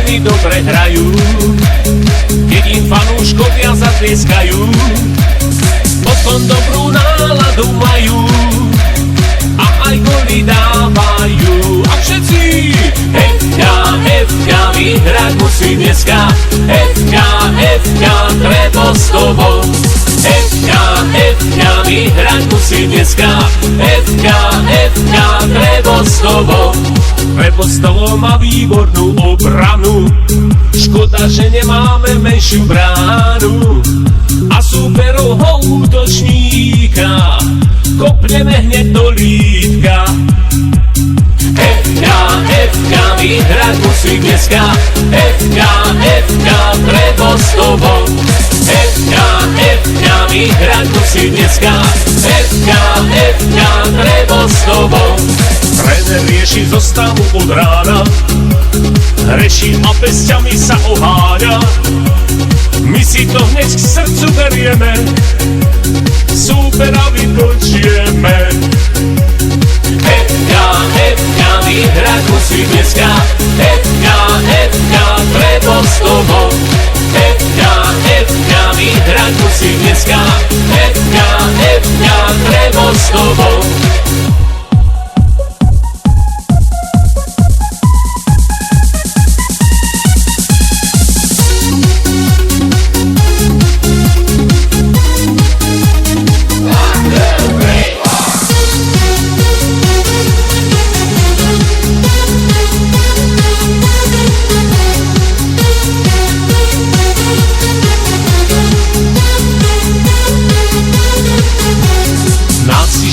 veľmi dobre hrajú, keď im fanúškovia zatlieskajú, potom dobrú náladu majú a aj góly dávajú. A všetci FK, vyhrať musí dneska, FK, Trebostovo. FK, vyhrať musí dneska, FK, Trebostovo. Trebostovo má výbornú obranu, škoda, že nemáme menšiu bránu a súperovho útočníka kopneme hneď do lítka. FK, vyhrať musí dneska, FK, Trebostovo. FK, vyhrať musí dneska, FK, Trebostovo. Tréner rieši zostavu od rána, hreší a pesťami sa oháňa. My si to hneď k srdcu berieme, súpera vypočieme. FK, vyhrať musí dneska, FK, Trebostovo. FK, vyhrať musí dneska, FK, Trebostovo.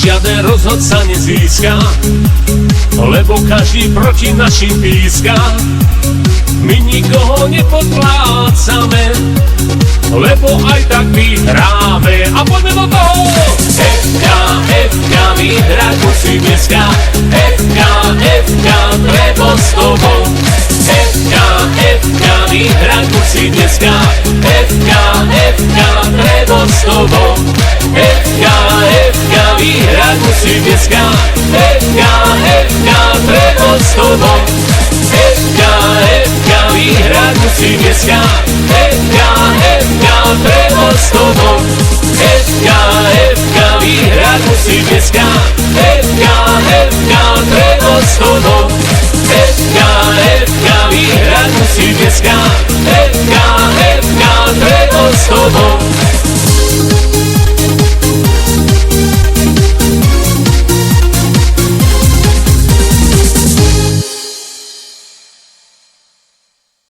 Žiaden rozhodca nezíska, lebo každý proti našim píska. My nikoho nepodplácame, lebo aj tak vyhráme. A poďme do toho! FK, vyhrať musí dneska, FK, Trebostovo. FK, vyhrať musí dneska, FK, Trebostovo. FK, vyhrať musí dneska, FK, Trebostovo. FK, vyhrať musí dneska, FK, Trebostovo. FK, vyhrať musí dneska, FK, Trebostovo. FK, vyhrať musí dneska, FK, Trebostovo.